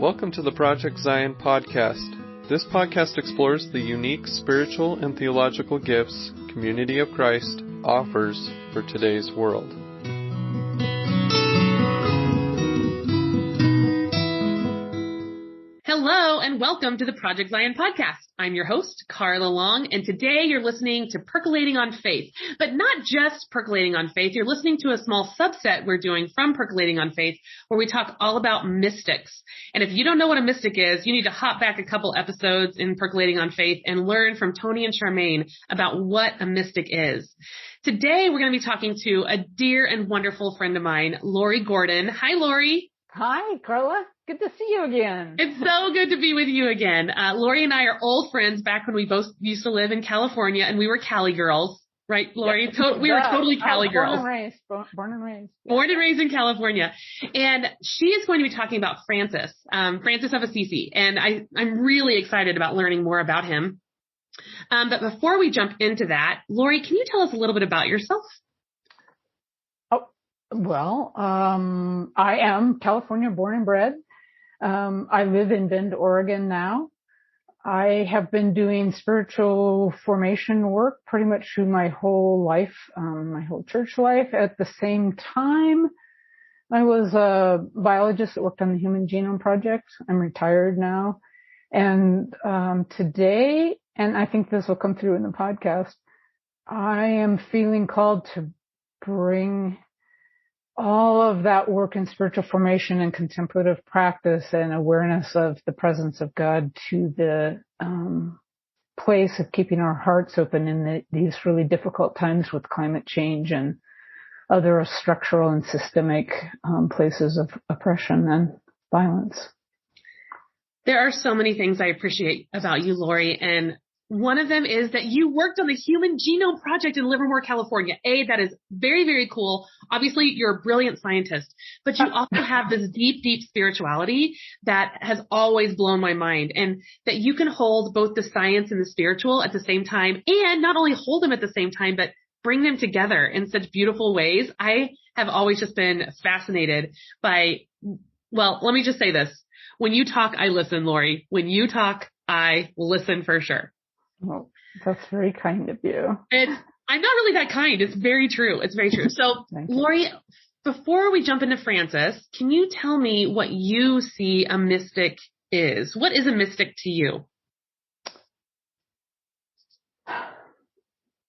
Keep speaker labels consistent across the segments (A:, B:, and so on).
A: Welcome to the Project Zion podcast. This podcast explores the unique spiritual and theological gifts Community of Christ offers for today's world.
B: Hello and welcome to the Project Zion podcast. I'm your host, Carla Long, and today you're listening to Percolating on Faith. But not just Percolating on Faith, you're listening to a small subset we're doing from Percolating on Faith, where we talk all about mystics. And if you don't know what a mystic is, you need to hop back a couple episodes in Percolating on Faith and learn from Tony and Charmaine about what a mystic is. Today we're going to be talking to a dear and wonderful friend of mine, Laurie Gordon. Hi, Laurie.
C: Hi, Carla. Good to see you again.
B: It's so good to be with you again. Laurie and I are old friends back when we both used to live in California, and we were Cali girls, right, Laurie?
C: Yeah.
B: We were totally Cali girls.
C: Born and raised.
B: Born and raised in California. And she is going to be talking about Francis of Assisi. And I'm really excited about learning more about him. But before we jump into that, Laurie, can you tell us a little bit about yourself?
C: Well, I am California born and bred. I live in Bend, Oregon now. I have been doing spiritual formation work pretty much through my whole life, my whole church life. At the same time, I was a biologist that worked on the Human Genome Project. I'm retired now. And today, and I think this will come through in the podcast, I am feeling called to bring all of that work in spiritual formation and contemplative practice and awareness of the presence of God to the place of keeping our hearts open in these really difficult times with climate change and other structural and systemic places of oppression and violence.
B: There are so many things I appreciate about you, Laurie, and one of them is that you worked on the Human Genome Project in Livermore, California. That is very, very cool. Obviously, you're a brilliant scientist, but you also have this deep, deep spirituality that has always blown my mind, and that you can hold both the science and the spiritual at the same time, and not only hold them at the same time, but bring them together in such beautiful ways. I have always just been fascinated by, well, let me just say this. When you talk, I listen, Laurie. When you talk, I listen for sure.
C: Well, that's very kind of you.
B: I'm not really that kind. It's very true. It's very true. So, Laurie, before we jump into Francis, can you tell me what you see a mystic is? What is a mystic to you?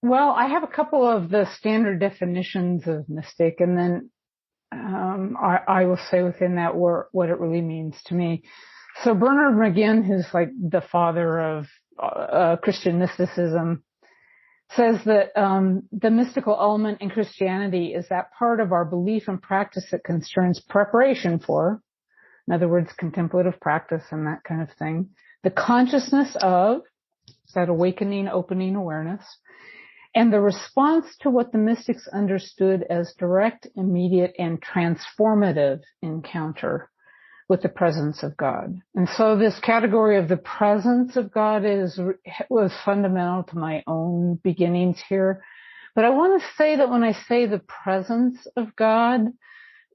C: Well, I have a couple of the standard definitions of mystic, and then I will say within that what it really means to me. So Bernard McGinn, who's like the father of Christian mysticism, says that the mystical element in Christianity is that part of our belief and practice that concerns preparation for, in other words, contemplative practice and that kind of thing, the consciousness of that awakening, opening awareness, and the response to what the mystics understood as direct, immediate, and transformative encounter with the presence of God. And so this category of the presence of God was fundamental to my own beginnings here. But I want to say that when I say the presence of God,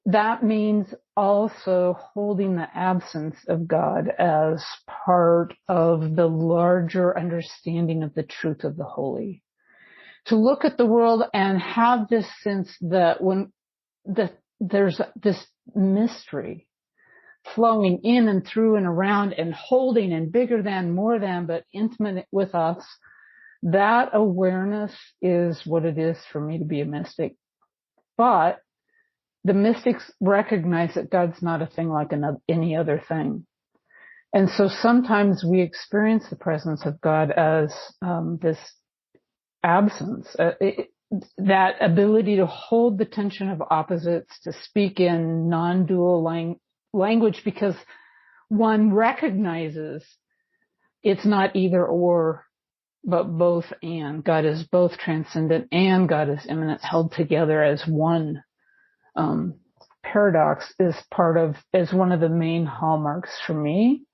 C: that means also holding the absence of God as part of the larger understanding of the truth of the holy. To look at the world and have this sense that there's this mystery flowing in and through and around and holding and bigger than, more than, but intimate with us, that awareness is what it is for me to be a mystic. But the mystics recognize that God's not a thing like any other thing. And so sometimes we experience the presence of God as this absence, that ability to hold the tension of opposites, to speak in non-dual language, because one recognizes it's not either or, but both and. God is both transcendent and God is immanent, held together as one. Paradox is one of the main hallmarks for me.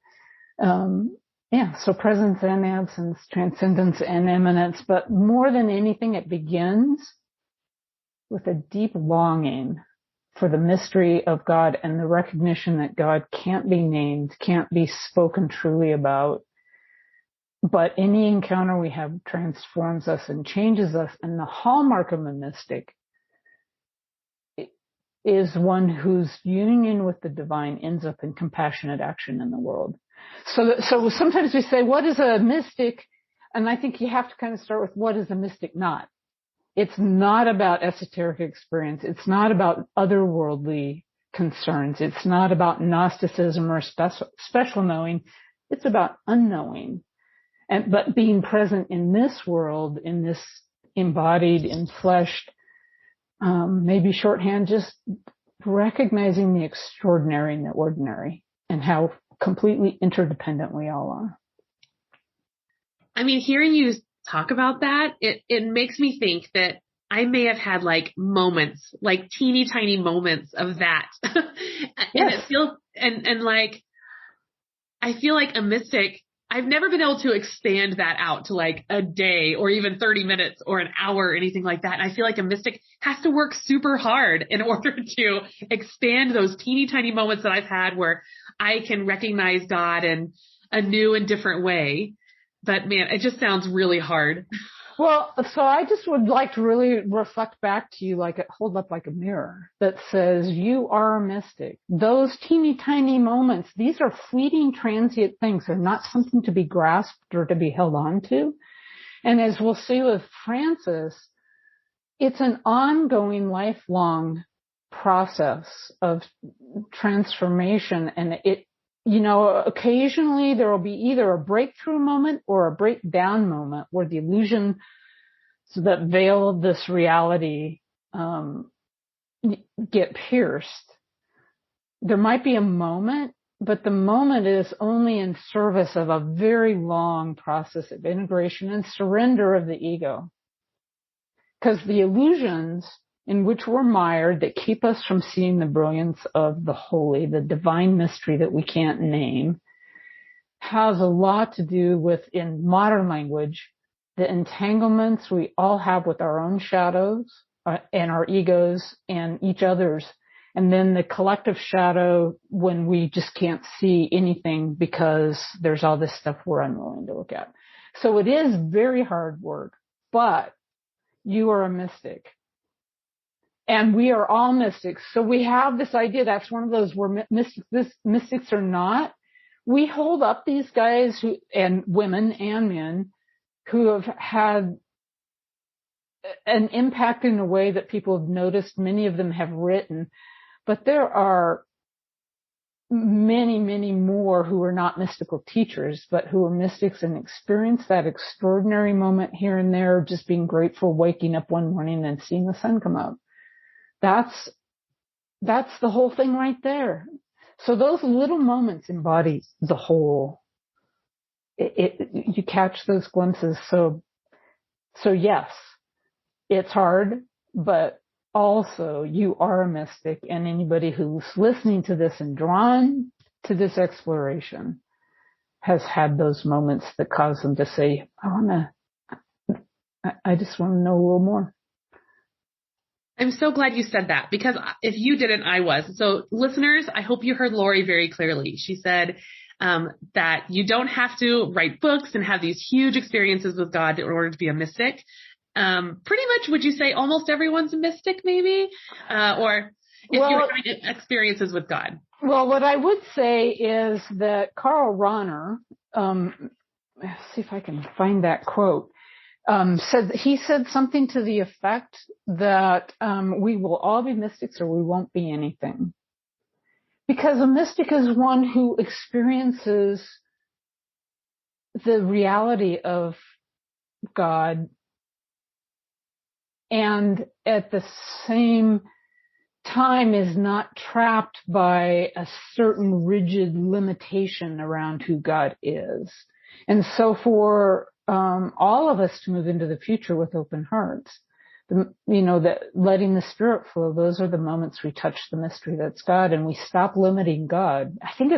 C: So presence and absence, transcendence and immanence, but more than anything, it begins with a deep longing for the mystery of God and the recognition that God can't be named, can't be spoken truly about. But any encounter we have transforms us and changes us. And the hallmark of a mystic is one whose union with the divine ends up in compassionate action in the world. So sometimes we say, what is a mystic? And I think you have to kind of start with, what is a mystic not? It's not about esoteric experience. It's not about otherworldly concerns. It's not about Gnosticism or special knowing. It's about unknowing. But being present in this world, in this embodied, enfleshed, maybe shorthand, just recognizing the extraordinary in the ordinary and how completely interdependent we all are.
B: I mean, hearing you talk about that, it makes me think that I may have had like moments, like teeny tiny moments of that. And
C: Yes.
B: it feels, and like, I feel like a mystic, I've never been able to expand that out to like a day or even 30 minutes or an hour or anything like that. And I feel like a mystic has to work super hard in order to expand those teeny tiny moments that I've had where I can recognize God in a new and different way. But man, it just sounds really hard.
C: Well, so I just would like to really reflect back to you, like hold up like a mirror that says you are a mystic. Those teeny tiny moments, these are fleeting, transient things. They're not something to be grasped or to be held on to. And as we'll see with Francis, it's an ongoing, lifelong process of transformation. And occasionally there will be either a breakthrough moment or a breakdown moment where the illusion that veil this reality get pierced. There might be a moment, but the moment is only in service of a very long process of integration and surrender of the ego. Because the illusions in which we're mired that keep us from seeing the brilliance of the holy, the divine mystery that we can't name, has a lot to do with, in modern language, the entanglements we all have with our own shadows and our egos and each other's. And then the collective shadow when we just can't see anything because there's all this stuff we're unwilling to look at. So it is very hard work, but you are a mystic. And we are all mystics. So we have this idea, that's one of those where mystics are not. We hold up these guys and women and men who have had an impact in a way that people have noticed. Many of them have written, but there are many, many more who are not mystical teachers, but who are mystics and experience that extraordinary moment here and there, just being grateful, waking up one morning and seeing the sun come up. That's the whole thing right there. So those little moments embody the whole. You catch those glimpses. So yes, it's hard, but also you are a mystic, and anybody who's listening to this and drawn to this exploration has had those moments that cause them to say, I just want to know a little more.
B: I'm so glad you said that, because if you didn't, I was. So listeners, I hope you heard Laurie very clearly. She said that you don't have to write books and have these huge experiences with God in order to be a mystic. Pretty much, would you say almost everyone's a mystic, maybe? Or if you're having experiences with God?
C: Well, what I would say is that Karl Rahner, let's see if I can find that quote, said something to the effect that we will all be mystics or we won't be anything. Because a mystic is one who experiences the reality of God and at the same time is not trapped by a certain rigid limitation around who God is. And so for all of us to move into the future with open hearts, that letting the Spirit flow, those are the moments we touch the mystery that's God, and we stop limiting God. I think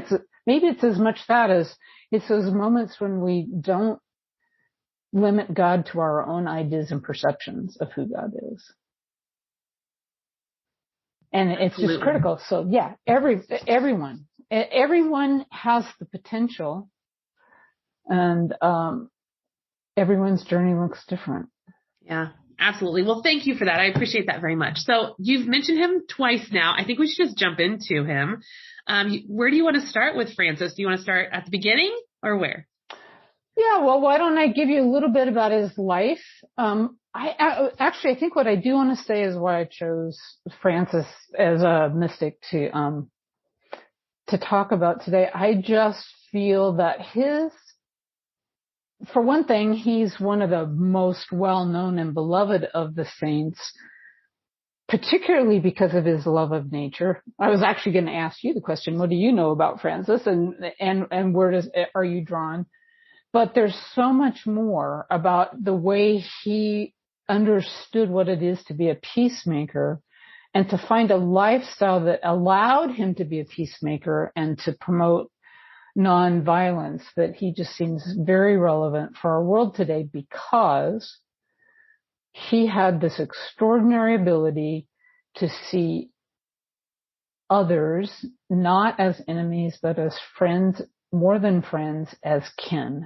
C: maybe it's as much that as it's those moments when we don't limit God to our own ideas and perceptions of who God is. And it's just critical. So yeah, everyone has the potential, and everyone's journey looks different.
B: Yeah, absolutely. Well, thank you for that. I appreciate that very much. So you've mentioned him twice now. I think we should just jump into him. Where do you want to start with Francis? Do you want to start at the beginning or where?
C: Yeah, well, why don't I give you a little bit about his life? I think what I do want to say is why I chose Francis as a mystic to talk about today. I just feel that for one thing, he's one of the most well-known and beloved of the saints, particularly because of his love of nature. I was actually going to ask you the question, what do you know about Francis, and where are you drawn? But there's so much more about the way he understood what it is to be a peacemaker and to find a lifestyle that allowed him to be a peacemaker and to promote nonviolence, that he just seems very relevant for our world today because he had this extraordinary ability to see others not as enemies, but as friends, more than friends, as kin.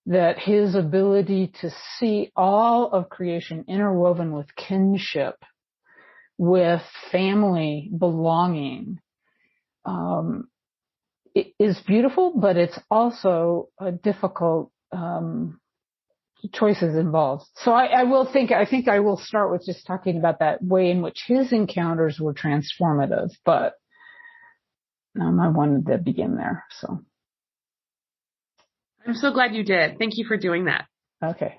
C: That his ability to see all of creation interwoven with kinship, with family belonging, it is beautiful, but it's also a difficult choices involved. So I think I will start with just talking about that way in which his encounters were transformative, but I wanted to begin there. So
B: I'm so glad you did. Thank you for doing that.
C: Okay.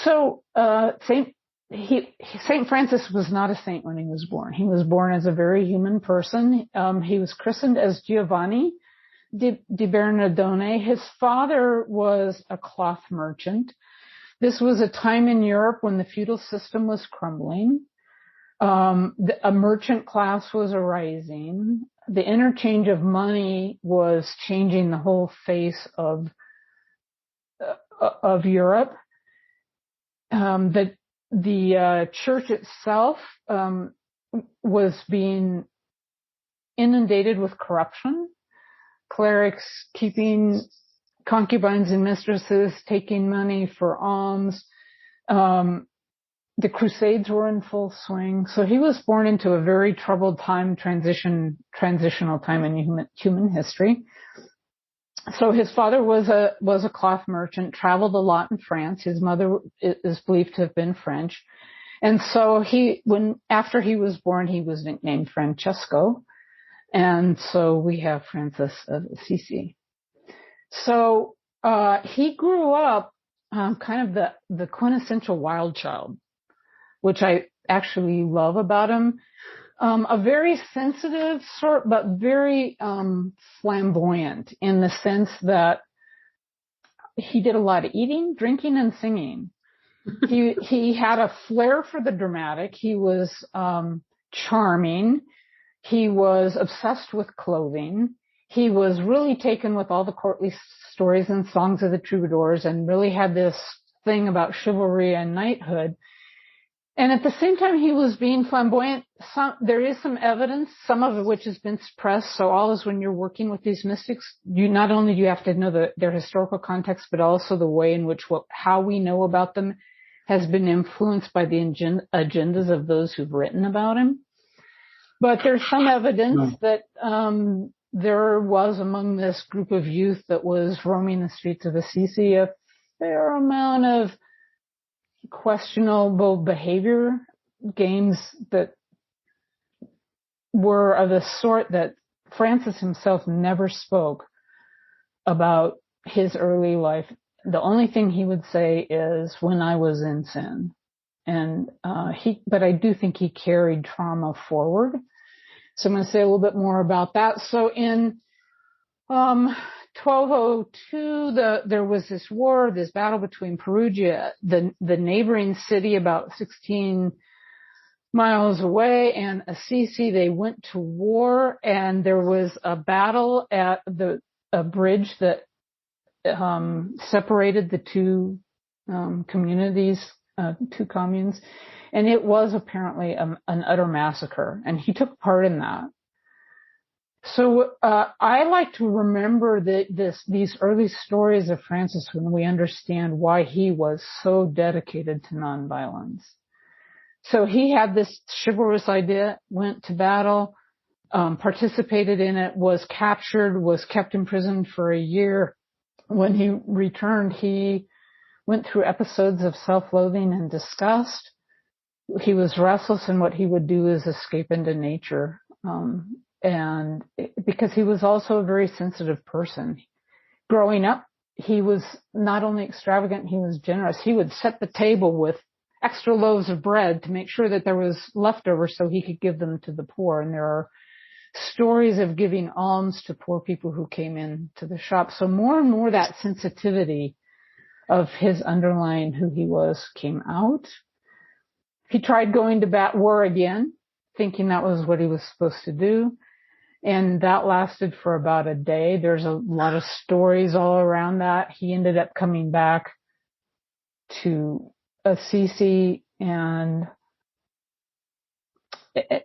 C: So, Saint Francis was not a saint when he was born. He was born as a very human person. He was christened as Giovanni di Bernardone. His father was a cloth merchant. This was a time in Europe when the feudal system was crumbling. A merchant class was arising. The interchange of money was changing the whole face of Europe. The church itself was being inundated with corruption. Clerics keeping concubines and mistresses, taking money for alms. The Crusades were in full swing. So he was born into a very troubled time, transitional time in human history. So his father was a cloth merchant, traveled a lot in France. His mother is believed to have been French. And so after he was born, he was nicknamed Francesco. And so we have Francis of Assisi. So, he grew up, kind of the quintessential wild child, which I actually love about him. A very sensitive sort, but very, flamboyant in the sense that he did a lot of eating, drinking, and singing. He had a flair for the dramatic. He was, charming. He was obsessed with clothing. He was really taken with all the courtly stories and songs of the troubadours and really had this thing about chivalry and knighthood. And at the same time, he was being flamboyant. There is some evidence, some of which has been suppressed. So all is when you're working with these mystics, not only do you have to know their historical context, but also the way in which how we know about them has been influenced by the agendas of those who've written about him. But there's some evidence that there was among this group of youth that was roaming the streets of Assisi a fair amount of questionable behavior, games that were of the sort that Francis himself never spoke about his early life. The only thing he would say is, when I was in sin. And but I do think he carried trauma forward. So I'm going to say a little bit more about that. So in 1202, there was this war, this battle between Perugia, the neighboring city about 16 miles away, and Assisi. They went to war, and there was a battle at a bridge that separated the two communities two communes, and it was apparently an utter massacre, and he took part in that. So I like to remember these early stories of Francis when we understand why he was so dedicated to nonviolence. So he had this chivalrous idea, went to battle, participated in it, was captured, was kept in prison for a year. When he returned, he went through episodes of self-loathing and disgust. He was restless, and what he would do is escape into nature. And because he was also a very sensitive person. Growing up, he was not only extravagant, he was generous. He would set the table with extra loaves of bread to make sure that there was leftover so he could give them to the poor. And there are stories of giving alms to poor people who came in to the shop. So more and more that sensitivity of his underlying who he was came out. He tried going to war again, thinking that was what he was supposed to do. And that lasted for about a day. There's a lot of stories all around that. He ended up coming back to Assisi and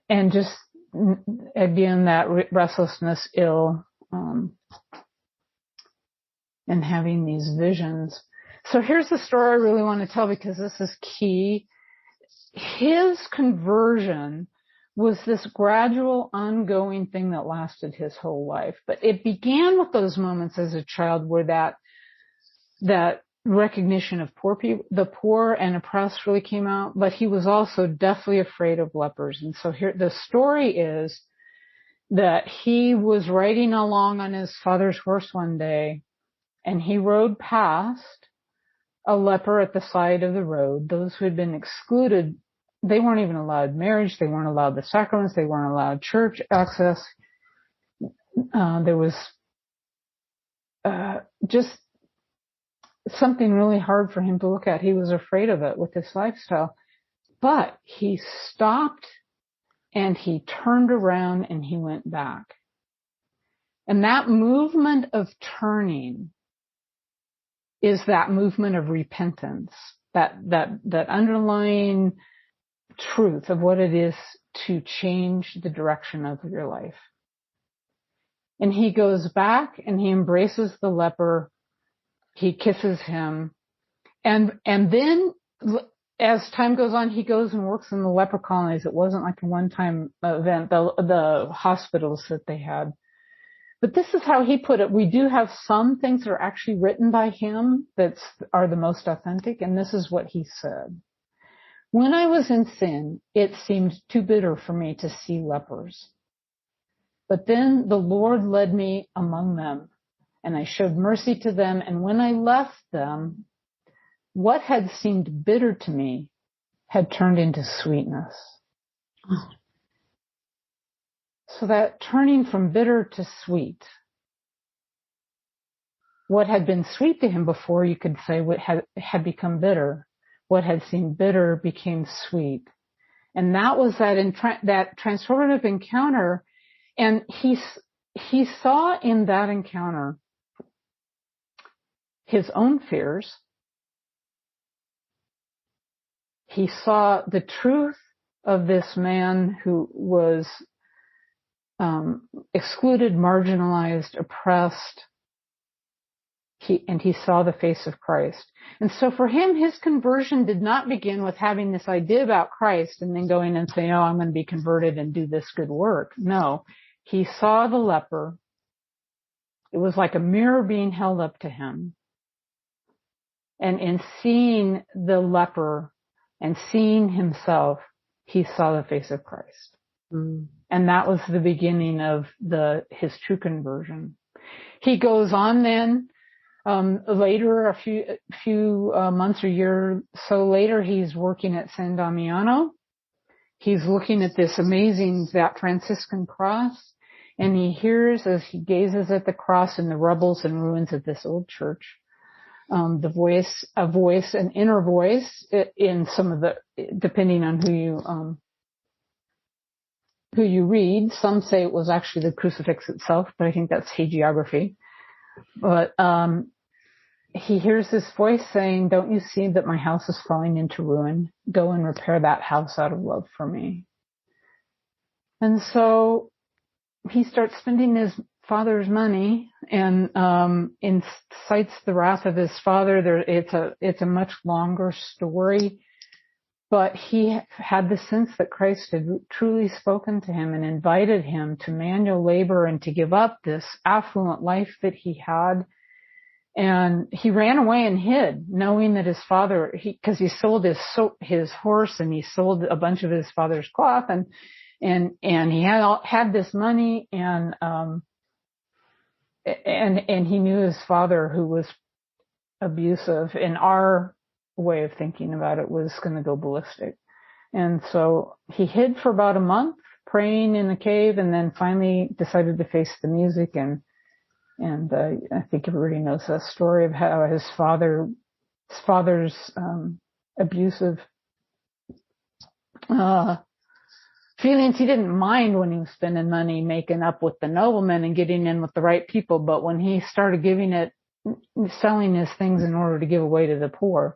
C: just, again, that restlessness, ill, and having these visions. So here's the story I really want to tell because this is key. His conversion was this gradual, ongoing thing that lasted his whole life. But it began with those moments as a child where that recognition of poor people, the poor and oppressed really came out. But he was also deathly afraid of lepers. And so here, the story is that he was riding along on his father's horse one day, and he rode past a leper at the side of the road. Those who had been excluded, they weren't even allowed marriage. They weren't allowed the sacraments. They weren't allowed church access. There was just something really hard for him to look at. He was afraid of it with this lifestyle. But he stopped and he turned around and he went back. And that movement of turning is that movement of repentance, that underlying truth of what it is to change the direction of your life. And he goes back and he embraces the leper. He kisses him. And then as time goes on, he goes and works in the leper colonies. It wasn't like a one-time event, the hospitals that they had. But this is how he put it. We do have some things that are actually written by him that are the most authentic. And this is what he said. When I was in sin, it seemed too bitter for me to see lepers. But then the Lord led me among them, and I showed mercy to them. And when I left them, what had seemed bitter to me had turned into sweetness. So that turning from bitter to sweet, what had been sweet to him before, you could say, what had become bitter. What had seemed bitter became sweet. And that was that transformative encounter. And he saw in that encounter his own fears. He saw the truth of this man who was excluded, marginalized, oppressed. And he saw the face of Christ. And so for him, his conversion did not begin with having this idea about Christ and then going and saying, oh, I'm going to be converted and do this good work. No, he saw the leper. It was like a mirror being held up to him. And in seeing the leper and seeing himself, he saw the face of Christ. Mm. And that was the beginning of his true conversion. He goes on then. Later, a few months or year so later, he's working at San Damiano. He's looking at this amazing Franciscan cross, and he hears, as he gazes at the cross in the rubbles and ruins of this old church, an inner voice in some of the, depending on who you read. Some say it was actually the crucifix itself, but I think that's hagiography. But he hears this voice saying, "Don't you see that my house is falling into ruin? Go and repair that house out of love for me." And so he starts spending his father's money and incites the wrath of his father. It's a much longer story, but he had the sense that Christ had truly spoken to him and invited him to manual labor and to give up this affluent life that he had. And he ran away and hid, knowing that his father, because he sold his horse and he sold a bunch of his father's cloth, and he had this money, and he knew his father, who was abusive, in our way of thinking about it, was going to go ballistic. And so he hid for about a month, praying in a cave, and then finally decided to face the music. And I think everybody knows that story of how his father's abusive feelings. He didn't mind when he was spending money making up with the noblemen and getting in with the right people, but when he started selling his things in order to give away to the poor,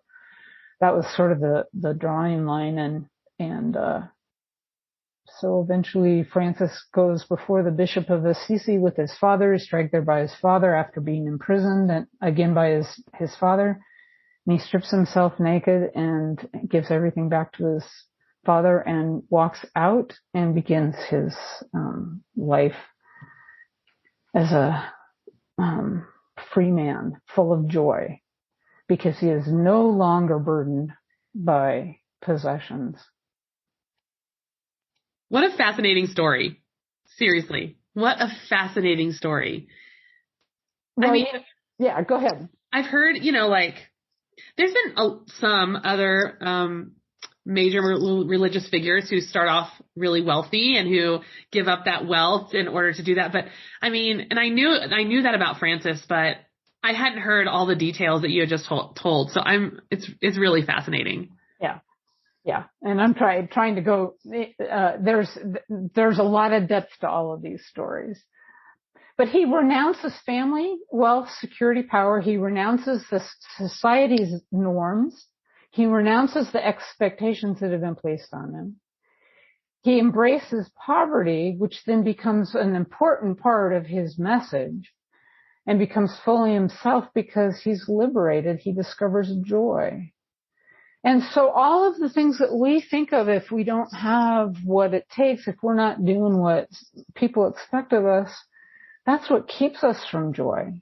C: that was sort of the drawing line. And so eventually Francis goes before the Bishop of Assisi with his father. He's dragged there by his father after being imprisoned, and again by his father. And he strips himself naked and gives everything back to his father and walks out and begins his life as a free man, full of joy, because he is no longer burdened by possessions.
B: What a fascinating story. Seriously. What a fascinating story.
C: Well, I mean, yeah, go ahead.
B: I've heard, there's been some other major religious figures who start off really wealthy and who give up that wealth in order to do that. But I mean, and I knew that about Francis, but I hadn't heard all the details that you had just told. So it's really fascinating.
C: Yeah. Yeah. And I'm trying to go, there's a lot of depth to all of these stories. But he renounces family, wealth, security, power. He renounces the society's norms. He renounces the expectations that have been placed on him. He embraces poverty, which then becomes an important part of his message and becomes fully himself because he's liberated. He discovers joy. And so all of the things that we think of, if we don't have what it takes, if we're not doing what people expect of us, that's what keeps us from joy.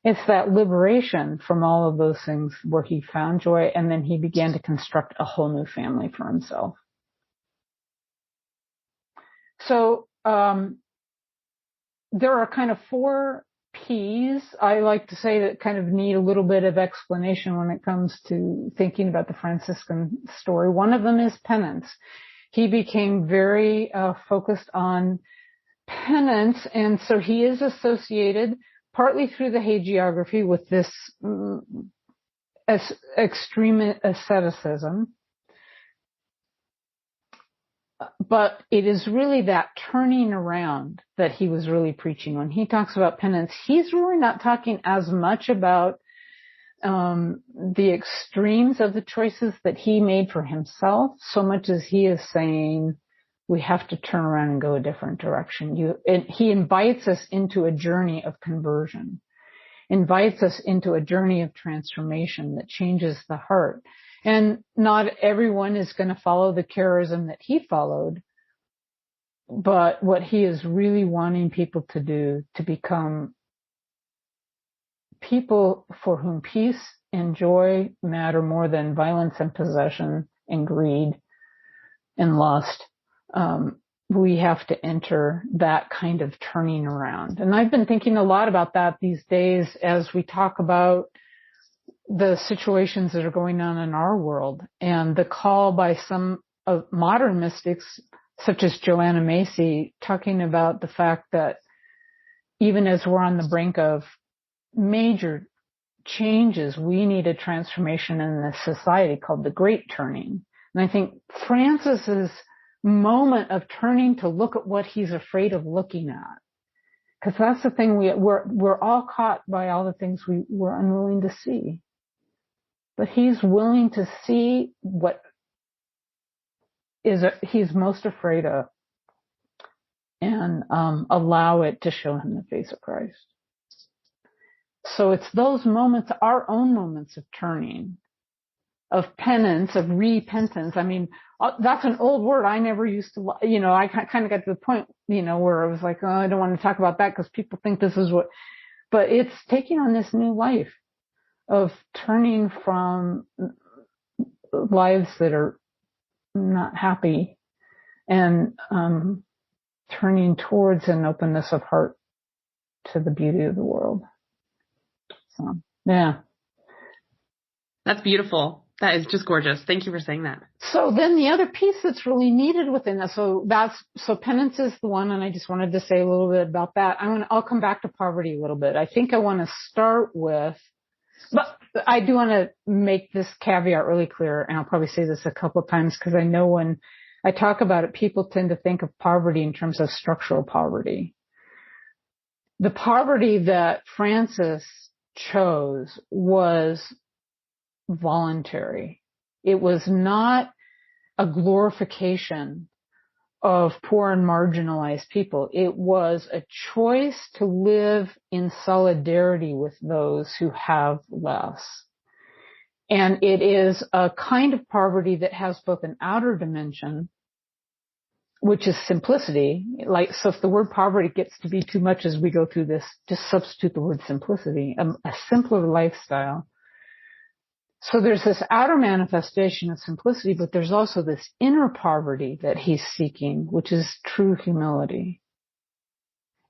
C: It's that liberation from all of those things where he found joy, and then he began to construct a whole new family for himself. So there are kind of 4 P's, I like to say, that kind of need a little bit of explanation when it comes to thinking about the Franciscan story. One of them is penance. He became very focused on penance, and so he is associated partly through the hagiography with this extreme asceticism. But it is really that turning around that he was really preaching. When he talks about penance, he's really not talking as much about the extremes of the choices that he made for himself, so much as he is saying we have to turn around and go a different direction. And he invites us into a journey of conversion, invites us into a journey of transformation that changes the heart. And not everyone is going to follow the charism that he followed, but what he is really wanting people to do, to become people for whom peace and joy matter more than violence and possession and greed and lust. We have to enter that kind of turning around. And I've been thinking a lot about that these days as we talk about the situations that are going on in our world, and the call by some of modern mystics, such as Joanna Macy, talking about the fact that even as we're on the brink of major changes, we need a transformation in this society called the Great Turning. And I think Francis's moment of turning to look at what he's afraid of looking at Because that's the thing, we're all caught by all the things we're unwilling to see. But he's willing to see what he's most afraid of, and allow it to show him the face of Christ. So it's those moments, our own moments of turning, of penance, of repentance. I mean, that's an old word I never used to, I kind of got to the point, where I was like, oh, I don't want to talk about that because people think this is but it's taking on this new life of turning from lives that are not happy and turning towards an openness of heart to the beauty of the world. So, yeah.
B: That's beautiful. That is just gorgeous. Thank you for saying that.
C: So then the other piece that's really needed within that, so penance is the one, and I just wanted to say a little bit about that. I'll come back to poverty a little bit. I think I want to start with, but I do want to make this caveat really clear, and I'll probably say this a couple of times because I know when I talk about it, people tend to think of poverty in terms of structural poverty. The poverty that Francis chose was voluntary. It was not a glorification of poor and marginalized people. It was a choice to live in solidarity with those who have less. And it is a kind of poverty that has both an outer dimension, which is simplicity. So if the word poverty gets to be too much as we go through this, just substitute the word simplicity, a simpler lifestyle. So there's this outer manifestation of simplicity, but there's also this inner poverty that he's seeking, which is true humility.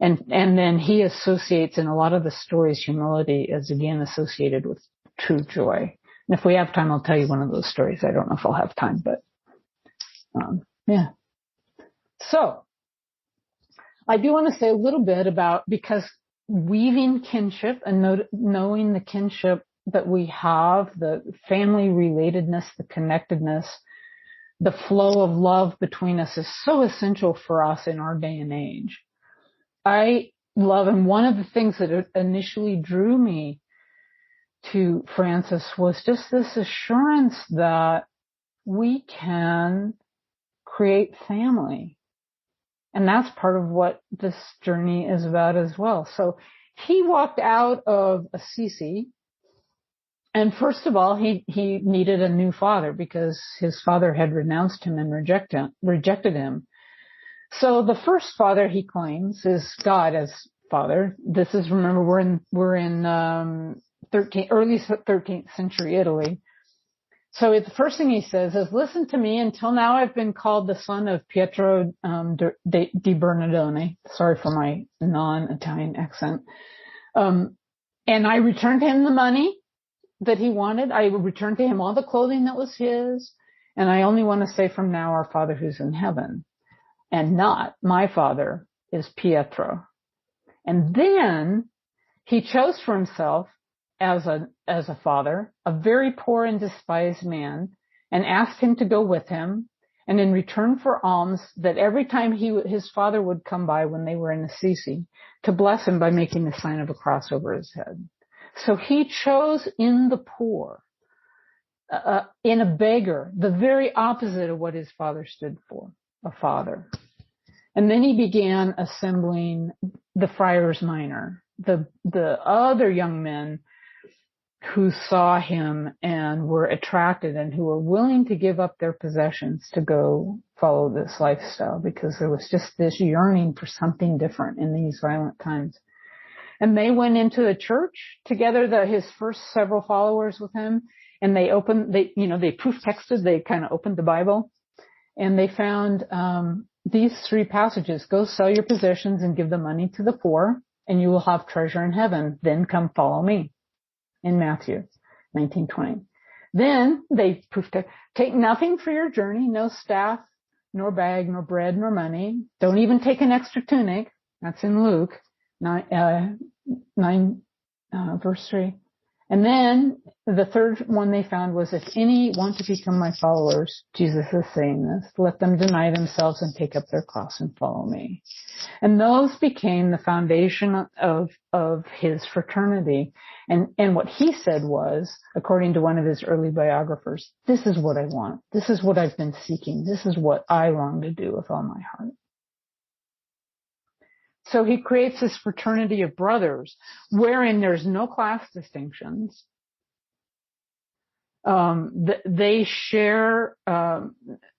C: And then he associates in a lot of the stories humility as again associated with true joy. And if we have time, I'll tell you one of those stories. I don't know if I'll have time, but yeah. So I do want to say a little bit about, because weaving kinship and knowing the kinship that we have, the family relatedness, the connectedness, the flow of love between us is so essential for us in our day and age. I love, and one of the things that initially drew me to Francis was just this assurance that we can create family. And that's part of what this journey is about as well. So he walked out of Assisi. And first of all, he needed a new father because his father had renounced him and rejected him. So the first father he claims is God as father. This is, remember, we're in early 13th century Italy. So the first thing he says is, listen to me, until now I've been called the son of Pietro di Bernardone. Sorry for my non-Italian accent. And I returned him the money that he wanted. I returned to him all the clothing that was his. And I only want to say from now, our Father who's in heaven, and not my father is Pietro. And then he chose for himself as a father, a very poor and despised man, and asked him to go with him. And in return for alms, that every time his father would come by when they were in Assisi, to bless him by making the sign of a cross over his head. So he chose in the poor, in a beggar, the very opposite of what his father stood for, a father. And then he began assembling the friars minor, the other young men who saw him and were attracted and who were willing to give up their possessions to go follow this lifestyle, because there was just this yearning for something different in these violent times. And they went into the church together, his first several followers with him, and they proof texted, they kind of opened the Bible, and they found these three passages: go sell your possessions and give the money to the poor, and you will have treasure in heaven. Then come follow me, in Matthew 19:20. Then they proof text, take nothing for your journey, no staff, nor bag, nor bread, nor money. Don't even take an extra tunic. That's in Luke 9, verse 3. And then the third one they found was, if any want to become my followers, Jesus is saying this, let them deny themselves and take up their cross and follow me. And those became the foundation of his fraternity. And what he said was, according to one of his early biographers, this is what I want. This is what I've been seeking. This is what I long to do with all my heart. So he creates this fraternity of brothers wherein there's no class distinctions. They share,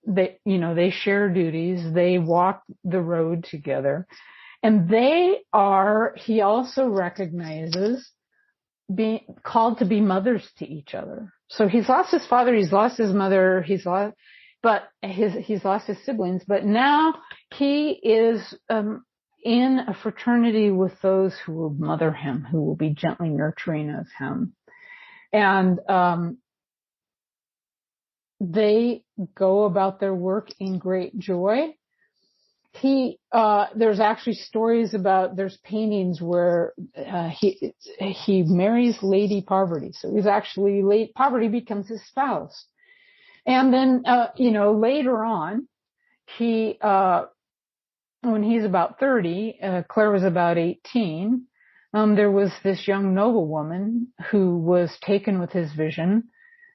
C: they share duties. They walk the road together, and he also recognizes being called to be mothers to each other. So he's lost his father, he's lost his mother, he's lost his siblings, but now he is, in a fraternity with those who will mother him, who will be gently nurturing of him. And they go about their work in great joy. There's actually stories about, there's paintings where he marries Lady Poverty. So he's actually, Lady Poverty becomes his spouse. And then, later on, when he's about 30, Claire was about 18, there was this young noblewoman who was taken with his vision,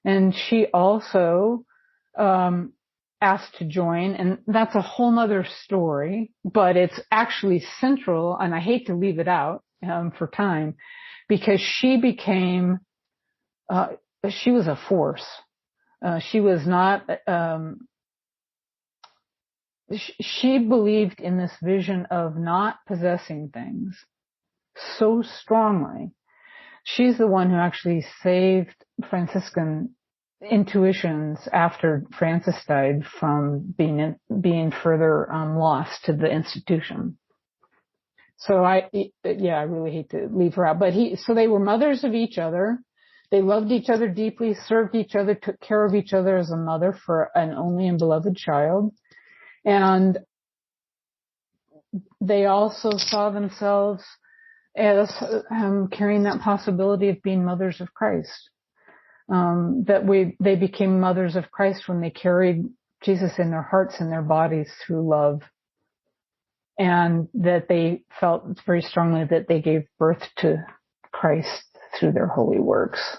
C: and she also asked to join, and that's a whole nother story, but it's actually central, and I hate to leave it out for time, because she became, she was a force. She was not, she believed in this vision of not possessing things so strongly. She's the one who actually saved Franciscan intuitions after Francis died from being further lost to the institution. So I really hate to leave her out. But so they were mothers of each other. They loved each other deeply, served each other, took care of each other as a mother for an only and beloved child. And they also saw themselves as carrying that possibility of being mothers of Christ. They became mothers of Christ when they carried Jesus in their hearts and their bodies through love. And that they felt very strongly that they gave birth to Christ through their holy works.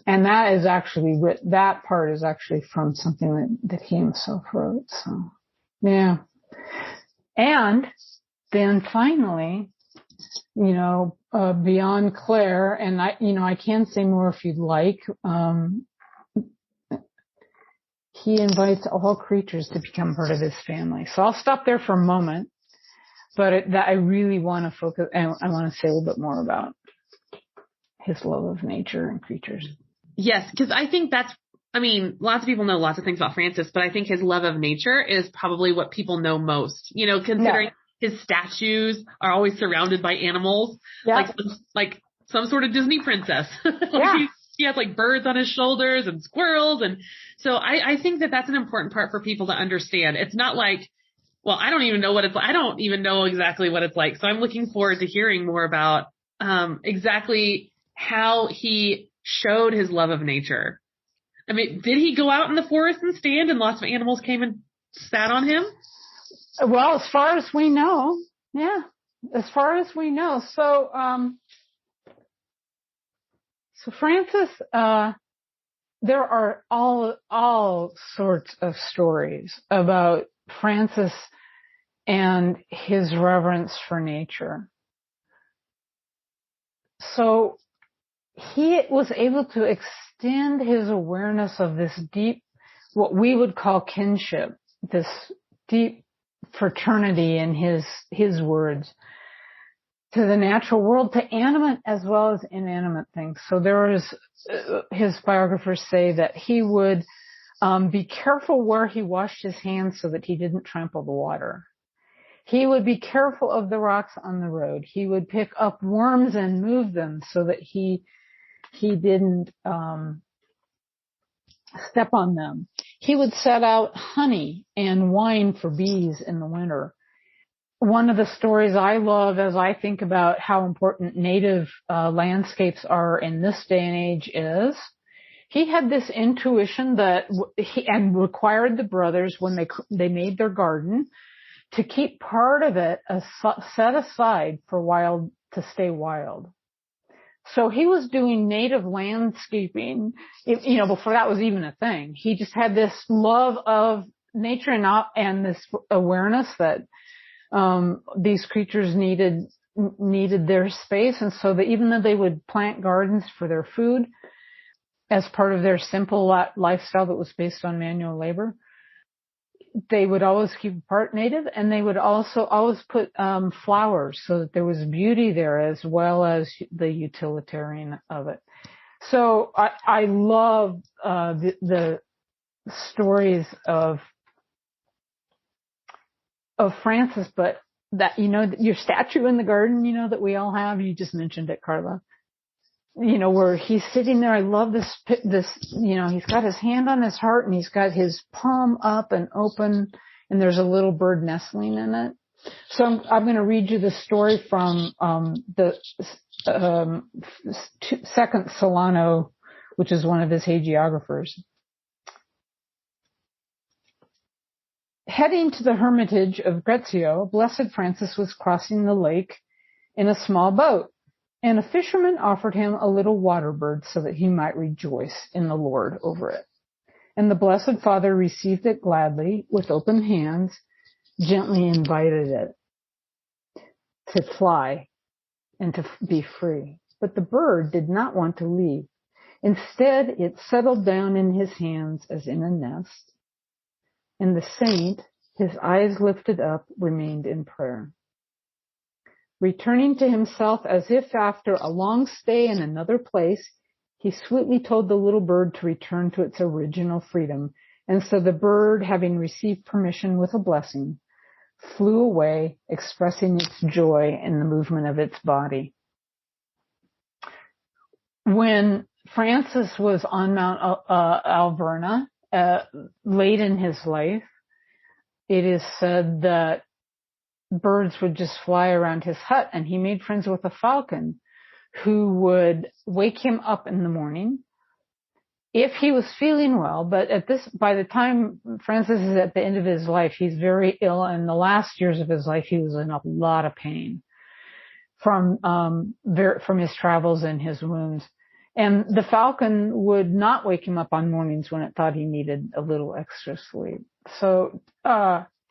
C: And that is actually, that part is actually from something that he himself wrote. So, yeah. And then finally, beyond Claire, and I can say more if you'd like, he invites all creatures to become part of his family. So I'll stop there for a moment, but I really want to focus, and I want to say a little bit more about his love of nature and creatures.
B: Yes, because I think lots of people know lots of things about Francis, but I think his love of nature is probably what people know most, considering his statues are always surrounded by animals, like some sort of Disney princess. He has like birds on his shoulders and squirrels. And so I think that that's an important part for people to understand. It's not like, well, I don't even know what it's like. I don't even know exactly what it's like. So I'm looking forward to hearing more about exactly how he showed his love of nature. I mean, did he go out in the forest and stand and lots of animals came and sat on him?
C: Well, as far as we know, yeah, as far as we know. So Francis, there are all sorts of stories about Francis and his reverence for nature. So he was able to extend his awareness of this deep, what we would call kinship, this deep fraternity in his words, to the natural world, to animate as well as inanimate things. So his biographers say that he would be careful where he washed his hands so that he didn't trample the water. He would be careful of the rocks on the road. He would pick up worms and move them so that he didn't step on them. He would set out honey and wine for bees in the winter. one of the stories I love as I think about how important native landscapes are in this day and age is he had this intuition that and required the brothers when they made their garden to keep part of it set aside for to stay wild. So he was doing native landscaping, before that was even a thing. He just had this love of nature and this awareness that these creatures needed their space. And so that even though they would plant gardens for their food as part of their simple lifestyle that was based on manual labor, they would always keep part native, and they would also always put flowers so that there was beauty there as well as the utilitarian of it. So I love the stories of Francis, but that, your statue in the garden, that we all have, you just mentioned it, Carla, where he's sitting there. I love this, he's got his hand on his heart and he's got his palm up and open, and there's a little bird nestling in it. So I'm going to read you the story from the second Solano, which is one of his hagiographers. Heading to the hermitage of Grezio, Blessed Francis was crossing the lake in a small boat, and a fisherman offered him a little water bird so that he might rejoice in the Lord over it. And the Blessed Father received it gladly, with open hands, gently invited it to fly and to be free. But the bird did not want to leave. Instead, it settled down in his hands as in a nest. And the saint, his eyes lifted up, remained in prayer. Returning to himself as if after a long stay in another place, he sweetly told the little bird to return to its original freedom. And so the bird, having received permission with a blessing, flew away, expressing its joy in the movement of its body. When Francis was on Mount Alverna, late in his life, it is said that birds would just fly around his hut, and he made friends with a falcon who would wake him up in the morning if he was feeling well. But by the time Francis is at the end of his life, he's very ill, and the last years of his life, he was in a lot of pain from his travels and his wounds. And the falcon would not wake him up on mornings when it thought he needed a little extra sleep. So,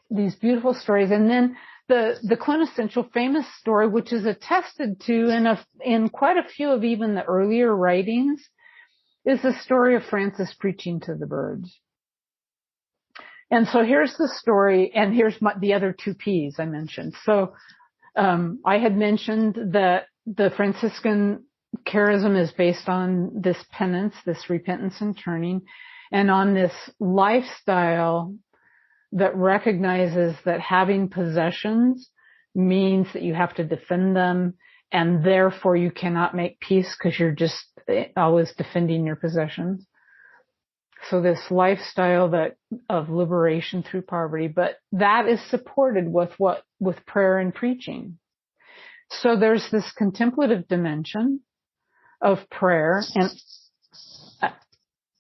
C: these beautiful stories. And then the quintessential famous story, which is attested to in quite a few of even the earlier writings, is the story of Francis preaching to the birds. And so here's the story, and here's the other two P's I mentioned. So, I had mentioned that the Franciscan charism is based on this penance, this repentance and turning, and on this lifestyle that recognizes that having possessions means that you have to defend them, and therefore you cannot make peace because you're just always defending your possessions. So this lifestyle of liberation through poverty, but that is supported with prayer and preaching. So there's this contemplative dimension of prayer, and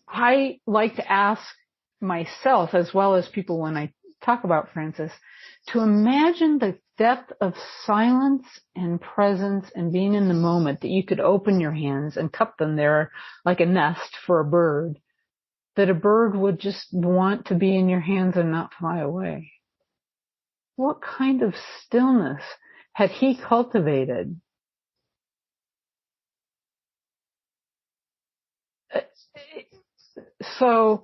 C: I like to ask myself, as well as people when I talk about Francis, to imagine the depth of silence and presence and being in the moment, that you could open your hands and cup them there like a nest for a bird, that a bird would just want to be in your hands and not fly away. What kind of stillness had he cultivated? So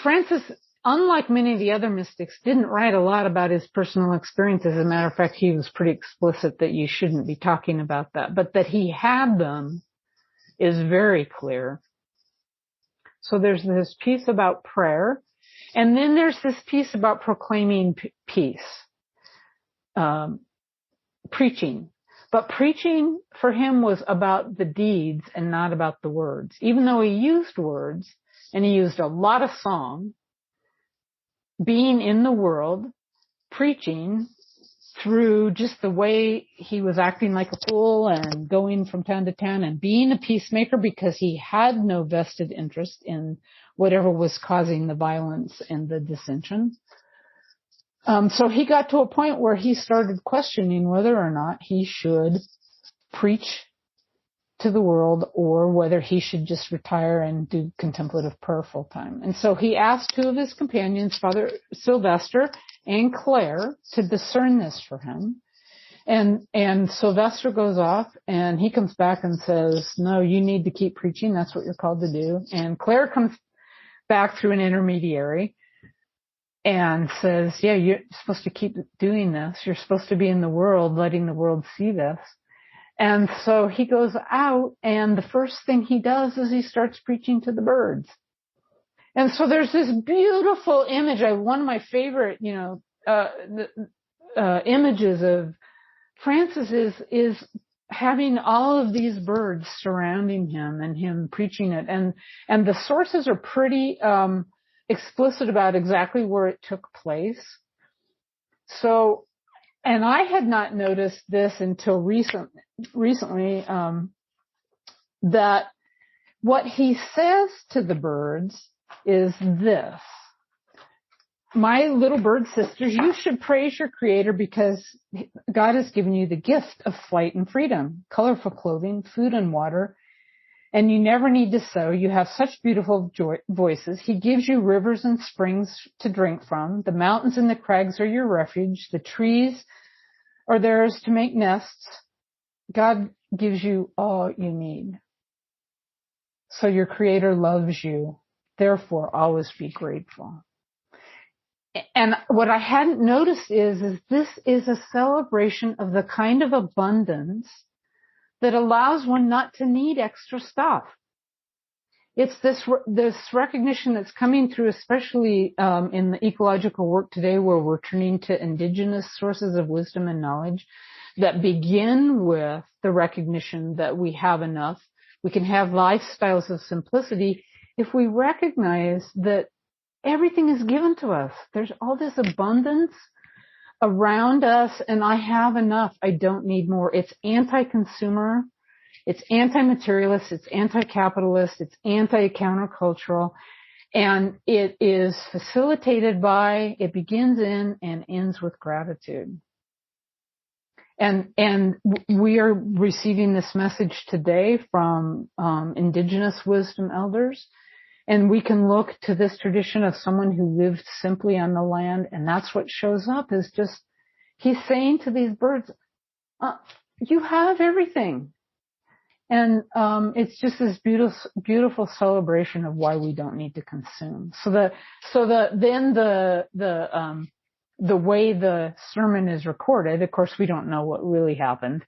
C: Francis, unlike many of the other mystics, didn't write a lot about his personal experiences. As a matter of fact, he was pretty explicit that you shouldn't be talking about that. But that he had them is very clear. So there's this piece about prayer. And then there's this piece about proclaiming peace. Preaching. But preaching for him was about the deeds and not about the words. Even though he used words, and he used a lot of song, being in the world, preaching through just the way he was acting like a fool and going from town to town and being a peacemaker because he had no vested interest in whatever was causing the violence and the dissension. So he got to a point where he started questioning whether or not he should preach to the world or whether he should just retire and do contemplative prayer full time. And so he asked two of his companions, Father Sylvester and Claire, to discern this for him. And Sylvester goes off and he comes back and says, no, you need to keep preaching. That's what you're called to do. And Claire comes back through an intermediary and says, yeah, you're supposed to keep doing this. You're supposed to be in the world, letting the world see this. And so he goes out, and the first thing he does is he starts preaching to the birds. And so there's this beautiful image. One of my favorite, images of Francis is having all of these birds surrounding him and him preaching it. And the sources are pretty explicit about exactly where it took place. So, and I had not noticed this until recently, that what he says to the birds is this: my little bird sisters, you should praise your Creator because God has given you the gift of flight and freedom, colorful clothing, food and water, and you never need to sow. You have such beautiful voices. He gives you rivers and springs to drink from. The mountains and the crags are your refuge. The trees are theirs to make nests. God gives you all you need. So your Creator loves you. Therefore, always be grateful. And what I hadn't noticed is this is a celebration of the kind of abundance that allows one not to need extra stuff. It's this recognition that's coming through, especially in the ecological work today, where we're turning to indigenous sources of wisdom and knowledge that begin with the recognition that we have enough. We can have lifestyles of simplicity if we recognize that everything is given to us. There's all this abundance around us, and I have enough. I don't need more. It's anti-consumer. It's anti-materialist. It's anti-capitalist. It's anti-countercultural. And it is facilitated by, it begins in and ends with gratitude. And we are receiving this message today from indigenous wisdom elders. And we can look to this tradition of someone who lived simply on the land, and that's what shows up is just, he's saying to these birds, you have everything. And it's just this beautiful celebration of why we don't need to consume. The way the sermon is recorded, of course we don't know what really happened.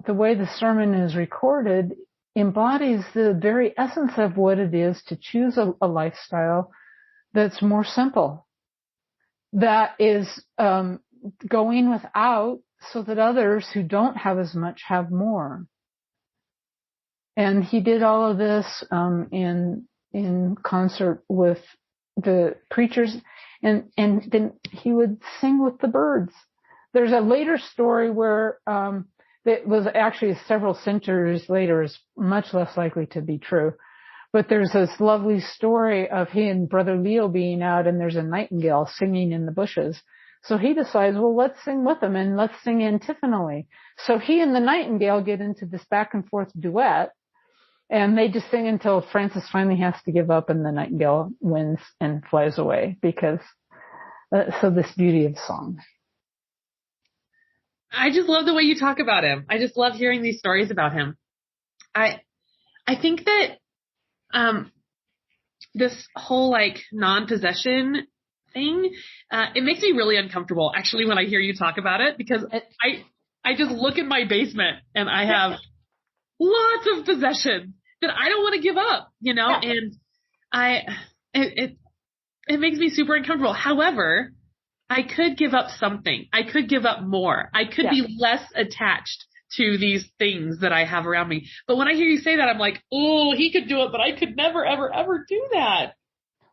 C: The way the sermon is recorded embodies the very essence of what it is to choose a lifestyle that's more simple, that is going without so that others who don't have as much have more. And he did all of this in concert with the preachers, and then he would sing with the birds. There's a later story where that was actually several centuries later, is much less likely to be true. But there's this lovely story of he and Brother Leo being out, and there's a nightingale singing in the bushes. So he decides, well, let's sing with them and let's sing antiphonally. So he and the nightingale get into this back and forth duet, and they just sing until Francis finally has to give up and the nightingale wins and flies away because, so this beauty of song.
B: I just love the way you talk about him. I just love hearing these stories about him. I think that this whole non-possession thing, it makes me really uncomfortable actually when I hear you talk about it, because I just look in my basement and I have lots of possessions that I don't want to give up, and it makes me super uncomfortable. However, I could give up something. I could give up more. I could be less attached to these things that I have around me. But when I hear you say that, I'm like, oh, he could do it, but I could never, ever, ever do that.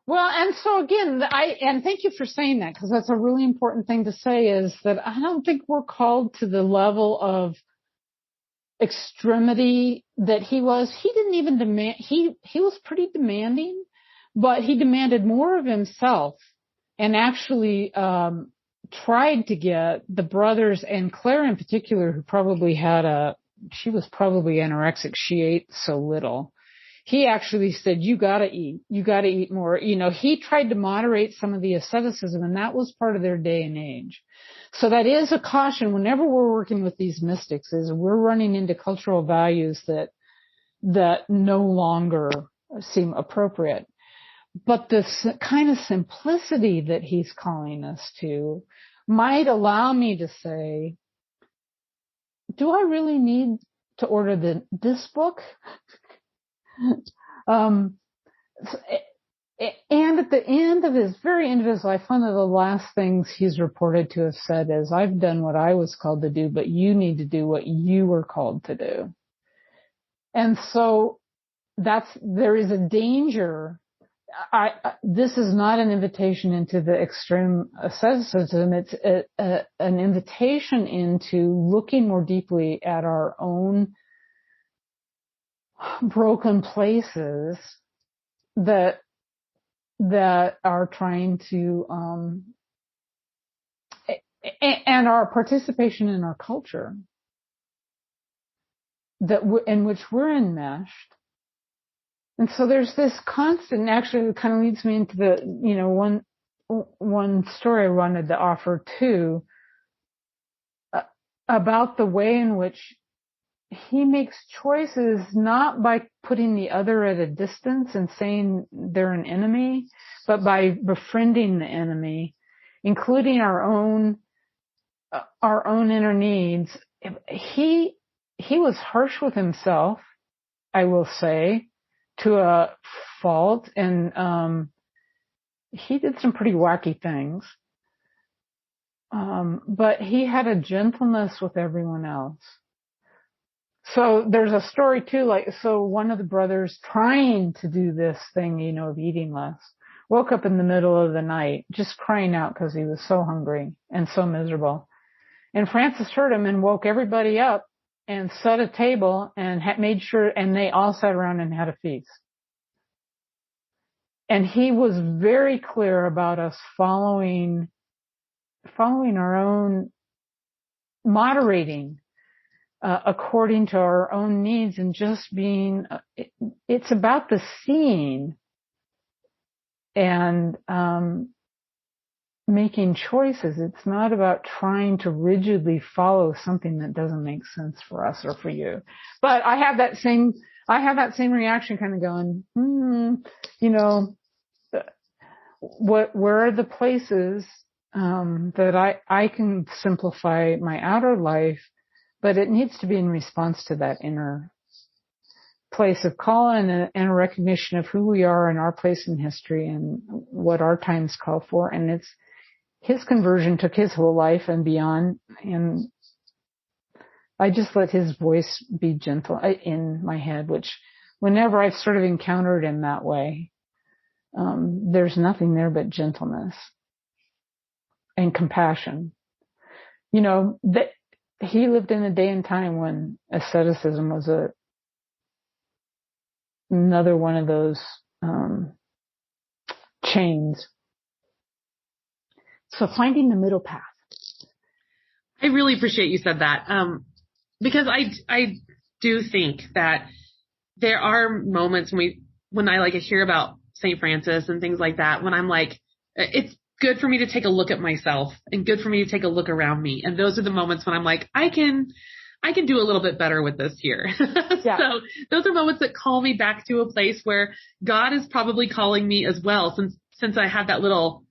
C: Well, and so again, and thank you for saying that, because that's a really important thing to say, is that I don't think we're called to the level of extremity that he was. He didn't even demand, he was pretty demanding, but he demanded more of himself and actually, tried to get the brothers, and Claire in particular, who probably she was probably anorexic. She ate so little. He actually said, you gotta eat more. He tried to moderate some of the asceticism, and that was part of their day and age. So that is a caution whenever we're working with these mystics, is we're running into cultural values that no longer seem appropriate. But this kind of simplicity that he's calling us to might allow me to say, do I really need to order this book? And at the end of his life, one of the last things he's reported to have said is, I've done what I was called to do, but you need to do what you were called to do. And so there is a danger. This is not an invitation into the extreme asceticism. It's an invitation into looking more deeply at our own broken places that are trying to, and our participation in our culture in which we're enmeshed. And so there's this constant, actually it kind of leads me into the, one story I wanted to offer too, about the way in which he makes choices not by putting the other at a distance and saying they're an enemy, but by befriending the enemy, including our own inner needs. He was harsh with himself, I will say, to a fault, and he did some pretty wacky things. But he had a gentleness with everyone else. So there's a story too, so one of the brothers trying to do this thing, of eating less, woke up in the middle of the night just crying out because he was so hungry and so miserable. And Francis heard him and woke everybody up and set a table and made sure, and they all sat around and had a feast. And he was very clear about us following our own, moderating according to our own needs, and just being, it's about the seeing and making choices. It's not about trying to rigidly follow something that doesn't make sense for us or for you. But I have that same reaction, kind of going, where are the places that I can simplify my outer life, but it needs to be in response to that inner place of call and a recognition of who we are and our place in history and what our times call for. And it's his conversion took his whole life and beyond. And I just let his voice be gentle in my head, which whenever I've sort of encountered him that way, there's nothing there but gentleness and compassion. That he lived in a day and time when asceticism was another one of those chains. So finding the middle path.
B: I really appreciate you said that, because I do think that there are moments when I hear about St. Francis and things like that, when I'm like, it's good for me to take a look at myself and good for me to take a look around me. And those are the moments when I'm like, I can do a little bit better with this here. Yeah. So those are moments that call me back to a place where God is probably calling me as well, since I have that little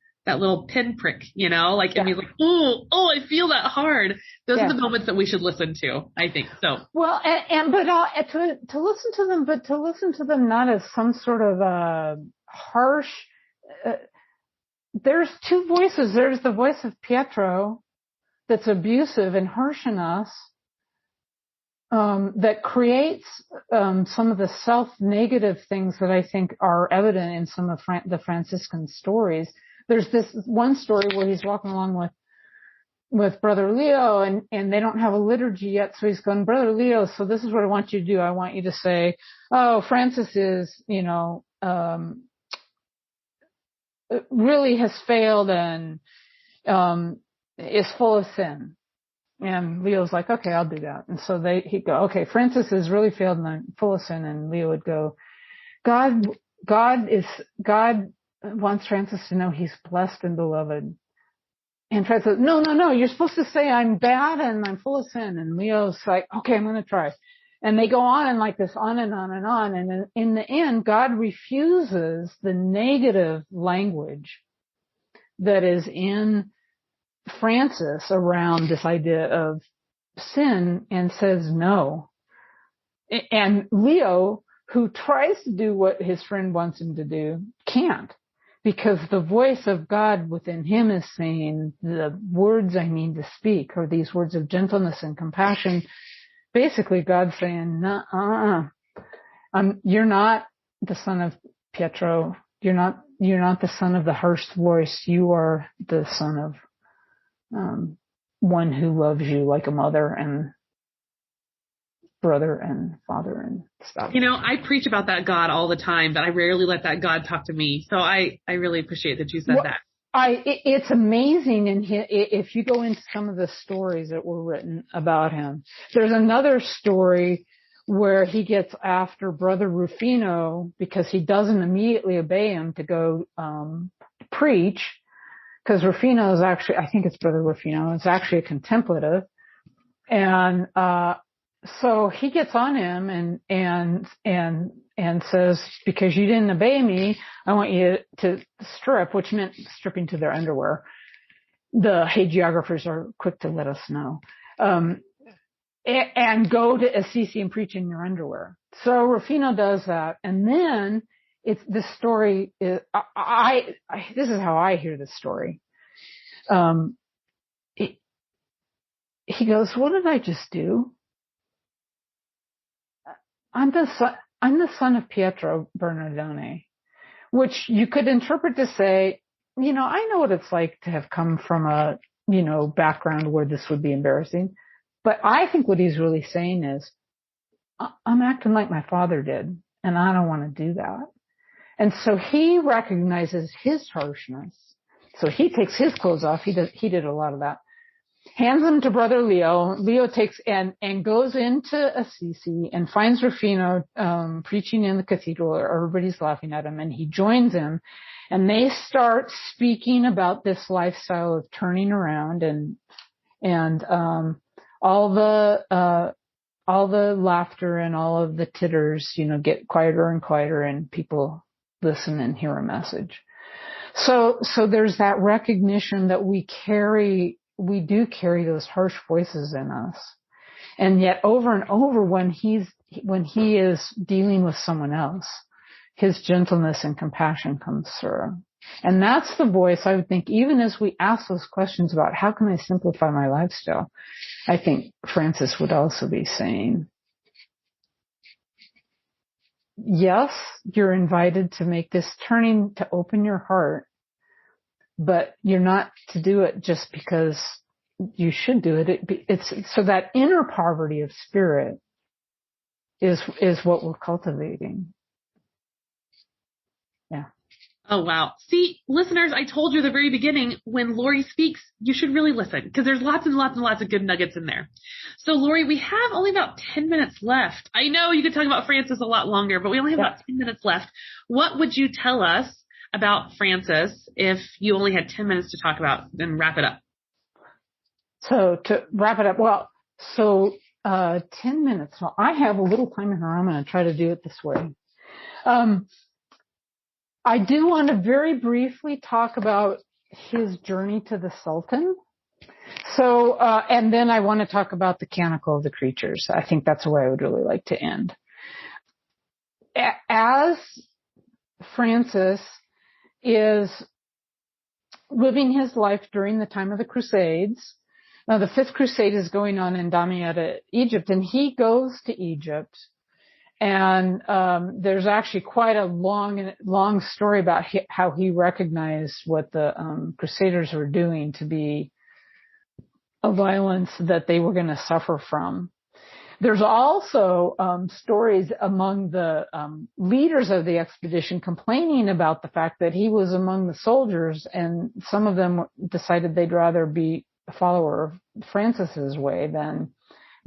B: pinprick, yeah. And he's like, oh, I feel that hard. Those are the moments that we should listen to, I think. So. Well,
C: to listen to them not as some sort of harsh, there's two voices. There's the voice of Pietro that's abusive and harsh in us. that creates some of the self-negative things that I think are evident in some of the Franciscan stories. There's this one story where he's walking along with Brother Leo, and they don't have a liturgy yet, so he's going, Brother Leo, so this is what I want you to do. I want you to say, oh, Francis is, really has failed and is full of sin. And Leo's like, okay, I'll do that. And so he'd go, okay, Francis has really failed and I'm full of sin. And Leo would go, God wants Francis to know he's blessed and beloved. And Francis says, no, you're supposed to say I'm bad and I'm full of sin. And Leo's like, okay, I'm going to try. And they go on and like this, on and on and on. And in the end, God refuses the negative language that is in Francis around this idea of sin and says no. And Leo, who tries to do what his friend wants him to do, can't, because the voice of God within him is saying, the words I mean to speak are these words of gentleness and compassion. Basically, God's saying, you're not the son of Pietro. You're not the son of the harsh voice. You are the son of one who loves you like a mother and brother and father and stuff.
B: I preach about that God all the time, but I rarely let that God talk to me. So I really appreciate that you said that.
C: It's amazing. And if you go into some of the stories that were written about him, there's another story where he gets after Brother Rufino because he doesn't immediately obey him to go preach. Because Rufino is actually, I think it's Brother Rufino, is actually a contemplative. And so he gets on him and says, because you didn't obey me, I want you to strip, which meant stripping to their underwear. The hagiographers are quick to let us know. And go to Assisi and preach in your underwear. So Rufino does that. And then this story is, this is how I hear this story. He goes, what did I just do? I'm the son of Pietro Bernardone, which you could interpret to say, I know what it's like to have come from a, background where this would be embarrassing. But I think what he's really saying is, I'm acting like my father did, and I don't want to do that. And so he recognizes his harshness. So he takes his clothes off. He did a lot of that. Hands them to Brother Leo. Leo takes and goes into Assisi and finds Rufino preaching in the cathedral. Everybody's laughing at him, and he joins him. And they start speaking about this lifestyle of turning around and all the laughter and all of the titters, get quieter and quieter, and people listen and hear a message. So there's that recognition that we do carry those harsh voices in us. And yet over and over when he is dealing with someone else, his gentleness and compassion comes through. And that's the voice I would think, even as we ask those questions about how can I simplify my lifestyle, I think Francis would also be saying, yes, you're invited to make this turning, to open your heart, but you're not to do it just because you should do it. It's so that inner poverty of spirit is what we're cultivating. Yeah.
B: Oh, wow. See, listeners, I told you at the very beginning, when Laurie speaks, you should really listen because there's lots and lots and lots of good nuggets in there. So, Laurie, we have only about 10 minutes left. I know you could talk about Francis a lot longer, but we only have about 10 minutes left. What would you tell us about Francis if you only had 10 minutes to talk about and wrap it up?
C: So, to wrap it up, 10 minutes. Well, I have a little time in here. I'm going to try to do it this way. I do want to very briefly talk about his journey to the Sultan. So, and then I want to talk about the Canticle of the Creatures. I think that's where I would really like to end. As Francis is living his life during the time of the Crusades, Now, the Fifth Crusade is going on in Damietta, Egypt, and he goes to Egypt. And there's actually quite a long story about how he recognized what the Crusaders were doing to be a violence that they were going to suffer from. There's also stories among the leaders of the expedition complaining about the fact that he was among the soldiers, and some of them decided they'd rather be a follower of Francis's way than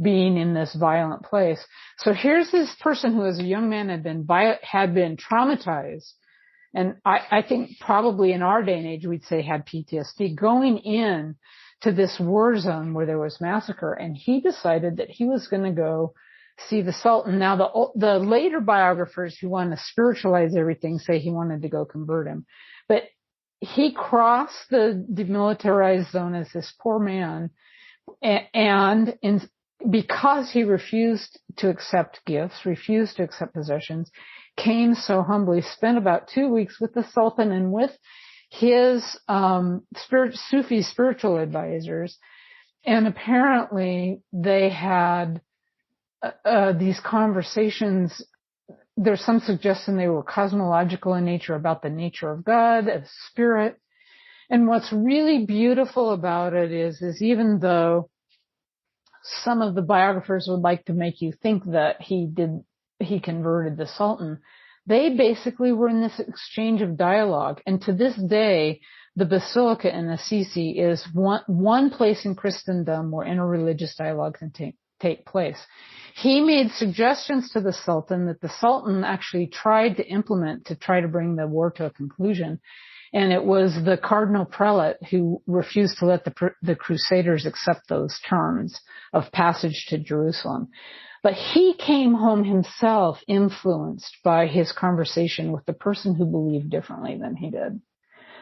C: being in this violent place. So here's this person who, as a young man, had been traumatized, and I think probably in our day and age we'd say had PTSD, going in to this war zone where there was massacre, and he decided that he was going to go see the Sultan. Now, the later biographers who want to spiritualize everything say he wanted to go convert him, but he crossed the demilitarized zone as this poor man, and because he refused to accept gifts, refused to accept possessions, came so humbly, spent about 2 weeks with the Sultan and with his Sufi spiritual advisors, and apparently they had these conversations. There's some suggestion they were cosmological in nature, about the nature of God, of spirit. And what's really beautiful about it is even though some of the biographers would like to make you think that he converted the Sultan, they basically were in this exchange of dialogue. And to this day, the Basilica in Assisi is one place in Christendom where interreligious dialogue can take place. He made suggestions to the Sultan that the Sultan actually tried to implement to try to bring the war to a conclusion. And it was the cardinal prelate who refused to let the Crusaders accept those terms of passage to Jerusalem. But he came home himself influenced by his conversation with the person who believed differently than he did.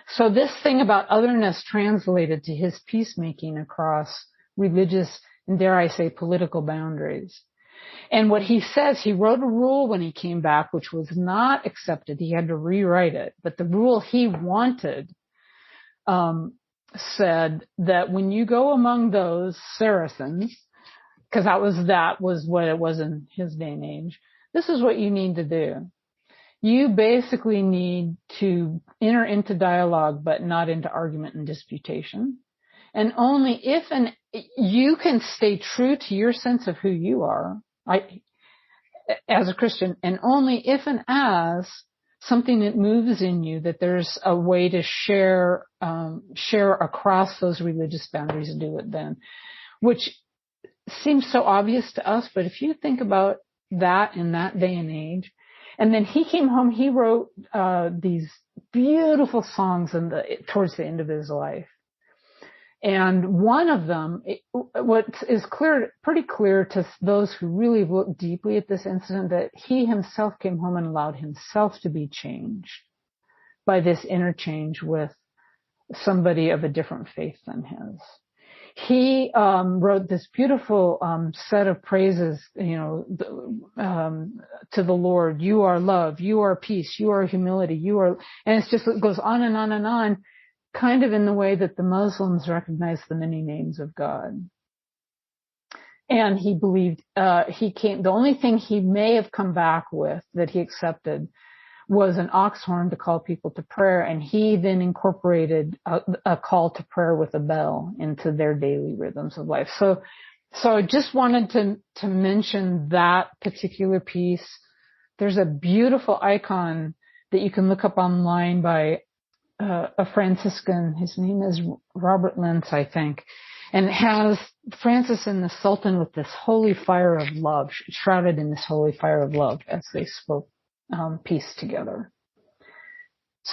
C: So this thing about otherness translated to his peacemaking across religious and, dare I say, political boundaries. And what he says, he wrote a rule when he came back, which was not accepted. He had to rewrite it. But the rule he wanted said that when you go among those Saracens, because that was what it was in his day and age, this is what you need to do. You basically need to enter into dialogue, but not into argument and disputation. And only if you can stay true to your sense of who you are, as a Christian, and only if and as something that moves in you, that there's a way to share across those religious boundaries, and do it then. Which seems so obvious to us, but if you think about that in that day and age. And then he came home, he wrote these beautiful songs towards the end of his life. And one of them, what is pretty clear to those who really look deeply at this incident, that he himself came home and allowed himself to be changed by this interchange with somebody of a different faith than his. He wrote this beautiful set of praises, to the Lord. You are love, you are peace, you are humility, and it goes on and on and on, kind of in the way that the Muslims recognize the many names of God. And he believed, the only thing he may have come back with that he accepted was an ox horn to call people to prayer, and he then incorporated a call to prayer with a bell into their daily rhythms of life. So I just wanted to mention that particular piece. There's a beautiful icon that you can look up online by a Franciscan. His name is Robert Lentz, I think. And it has Francis and the Sultan with this holy fire of love, shrouded in this holy fire of love as they spoke peace together.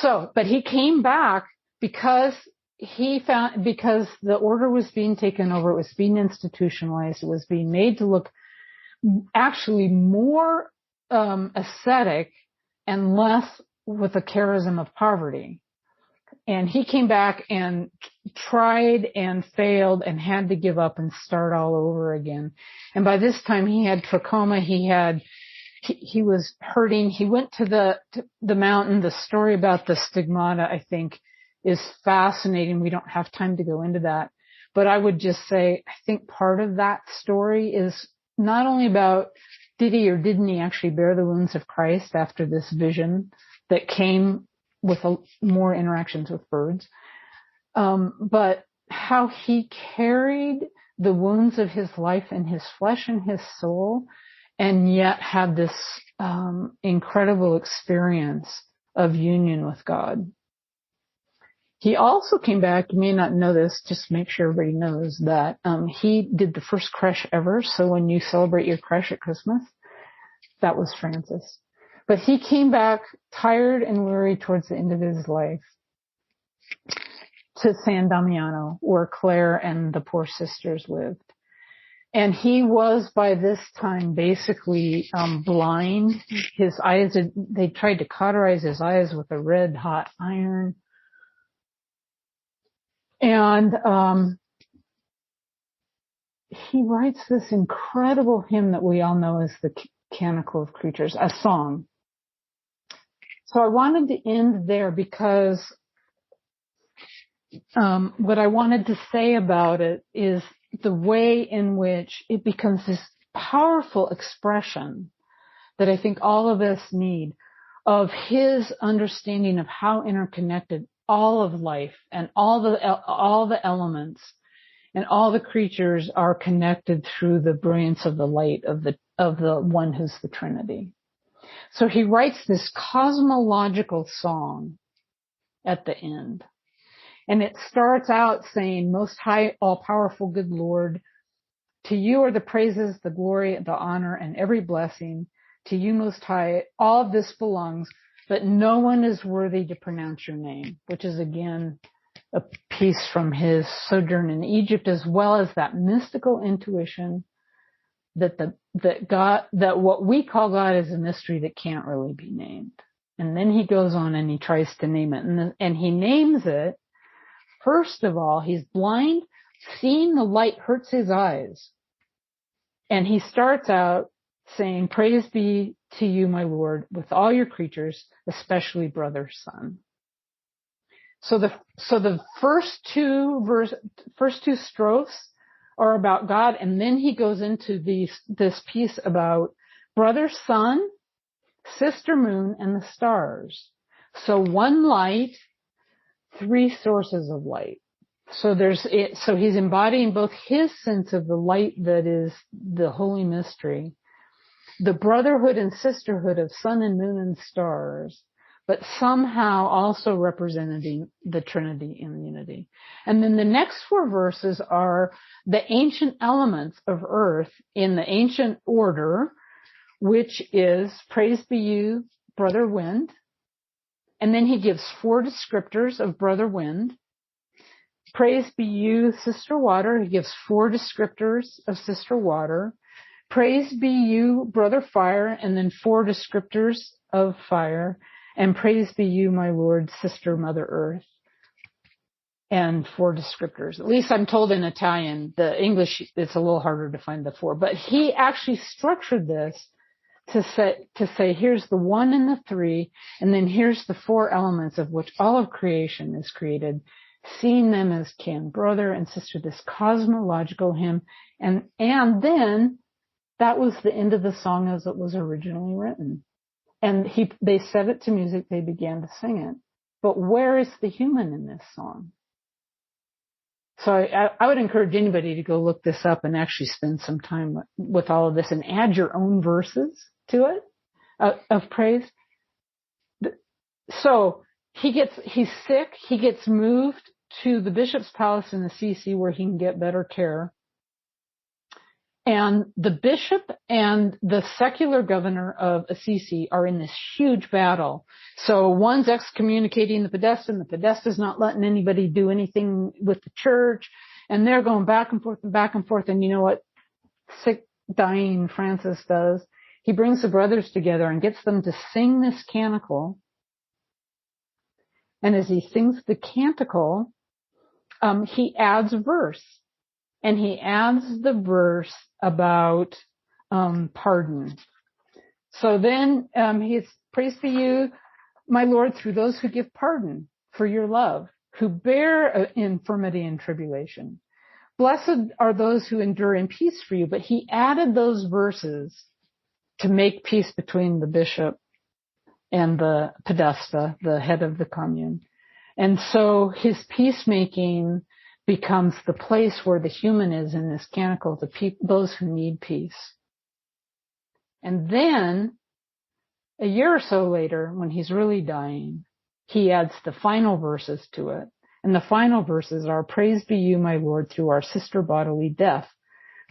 C: But he came back because the order was being taken over, it was being institutionalized, it was being made to look actually more ascetic and less with a charism of poverty. And he came back and tried and failed and had to give up and start all over again. And by this time he had trachoma, he was hurting. He went to the mountain. The story about the stigmata, I think, is fascinating. We don't have time to go into that. But I would just say, I think part of that story is not only about did he or didn't he actually bear the wounds of Christ after this vision that came with more interactions with birds, but how he carried the wounds of his life in his flesh and his soul, and yet had this incredible experience of union with God. He also came back, you may not know this, just make sure everybody knows that he did the first creche ever. So when you celebrate your creche at Christmas, that was Francis. But he came back tired and weary towards the end of his life to San Damiano, where Claire and the poor sisters lived. And he was by this time basically blind. His eyes, they tried to cauterize his eyes with a red hot iron. And he writes this incredible hymn that we all know as the Canticle of Creatures, a song. So I wanted to end there because what I wanted to say about it is the way in which it becomes this powerful expression that I think all of us need of his understanding of how interconnected all of life and all the elements and all the creatures are connected through the brilliance of the light of the one who's the Trinity. So he writes this cosmological song at the end. And it starts out saying, Most High, all-powerful, good Lord, to you are the praises, the glory, the honor, and every blessing. To you, Most High, all of this belongs, but no one is worthy to pronounce your name, which is, again, a piece from his sojourn in Egypt, as well as that mystical intuition that what we call God is a mystery that can't really be named. And then he goes on and he tries to name it, and he names it. First of all, he's blind. Seeing the light hurts his eyes. And he starts out saying, Praise be to you, my Lord, with all your creatures, especially brother, son. So the first two strophes are about God, and then he goes into this piece about brother, sun, sister, moon, and the stars. So one light, three sources of light. So he's embodying both his sense of the light that is the holy mystery, the brotherhood and sisterhood of sun and moon and stars, but somehow also representing the Trinity in unity. And then the next four verses are the ancient elements of earth in the ancient order, which is praise be you, brother wind. And then he gives four descriptors of brother wind. Praise be you, sister water. He gives four descriptors of sister water. Praise be you, brother fire, and then four descriptors of fire. And praise be you, my Lord, sister mother earth. And four descriptors. At least I'm told in Italian. The English, it's a little harder to find the four. But he actually structured this to say here's the one and the three, and then here's the four elements of which all of creation is created, seeing them as kin, brother and sister, this cosmological hymn. And then that was the end of the song as it was originally written. And they set it to music, they began to sing it. But where is the human in this song? So I would encourage anybody to go look this up and actually spend some time with all of this and add your own verses to it of praise. So he's sick. He gets moved to the bishop's palace in Assisi where he can get better care. And the bishop and the secular governor of Assisi are in this huge battle. So one's excommunicating the Podesta's not letting anybody do anything with the church, and they're going back and forth and back and forth. And you know what sick, dying Francis does? He brings the brothers together and gets them to sing this canticle. And as he sings the canticle, he adds a verse. And he adds the verse about pardon. So then he's praise to you, my Lord, through those who give pardon for your love, who bear infirmity and tribulation. blessed are those who endure in peace for you. But he added those verses to make peace between the bishop and the podesta, the head of the commune. And so his peacemaking becomes the place where the human is in this canticle, those who need peace. And then, a year or so later, when he's really dying, he adds the final verses to it. And the final verses are, praise be you, my Lord, through our sister bodily death,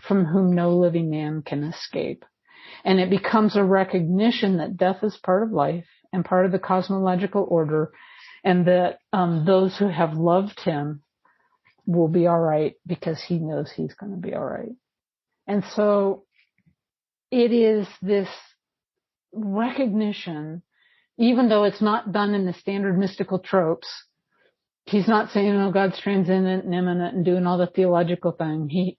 C: from whom no living man can escape. And it becomes a recognition that death is part of life and part of the cosmological order, and that those who have loved him will be all right because he knows he's going to be all right. And so it is this recognition, even though it's not done in the standard mystical tropes. He's not saying, oh, God's transcendent and immanent and doing all the theological thing. He's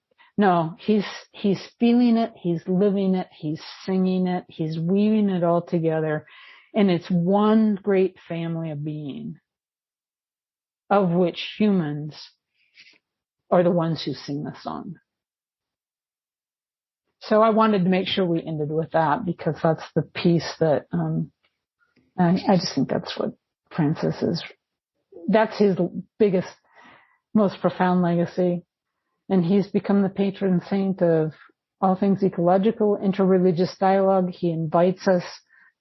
C: feeling it, he's living it, he's singing it, he's weaving it all together. And it's one great family of being, of which humans are the ones who sing the song. So I wanted to make sure we ended with that, because that's the piece that, I just think that's what Francis is. That's his biggest, most profound legacy. And he's become the patron saint of all things ecological, interreligious dialogue. He invites us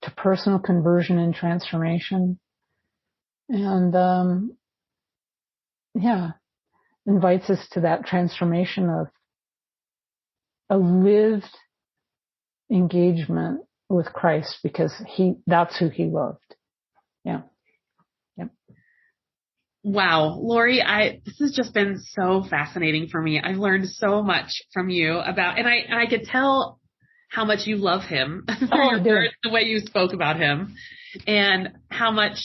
C: to personal conversion and transformation. And, invites us to that transformation of a lived engagement with Christ, because that's who he loved. Yeah. Yep.
B: Wow. Laurie, this has just been so fascinating for me. I've learned so much from you about, and I could tell how much you love him through your words, the way you spoke about him, and how much,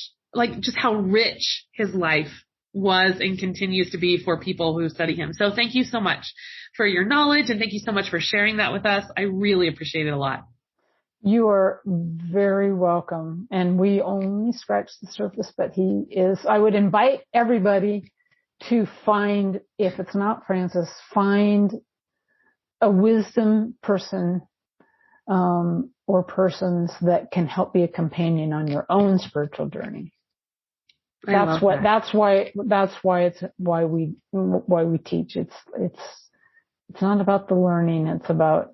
B: just how rich his life was and continues to be for people who study him. So thank you so much for your knowledge, and thank you so much for sharing that with us. I really appreciate it a lot.
C: You are very welcome. And we only scratched the surface, but I would invite everybody to find, if it's not Francis, find a wisdom person, or persons that can help be a companion on your own spiritual journey. That's why we teach. It's not about the learning. It's about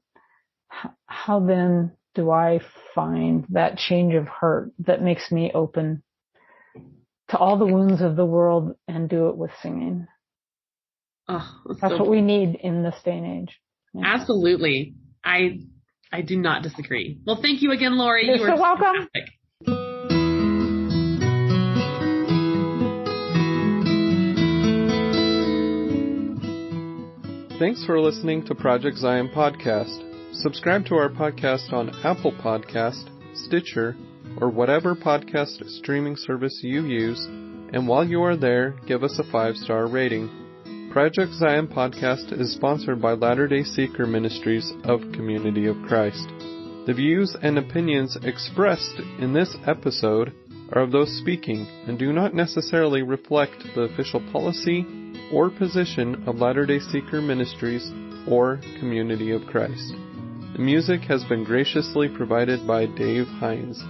C: how then do I find that change of heart that makes me open to all the wounds of the world and do it with singing.
B: Oh,
C: that's what we need in this day and age.
B: Yeah. Absolutely. I do not disagree. Well, thank you again, Laurie.
C: You're so welcome.
B: Fantastic.
A: Thanks for listening to Project Zion Podcast. Subscribe to our podcast on Apple Podcast, Stitcher, or whatever podcast streaming service you use, and while you are there, give us a 5-star rating. Project Zion Podcast is sponsored by Latter-day Seeker Ministries of Community of Christ. The views and opinions expressed in this episode are of those speaking and do not necessarily reflect the official policy or position of Latter-day Seeker Ministries or Community of Christ. The music has been graciously provided by Dave Hines.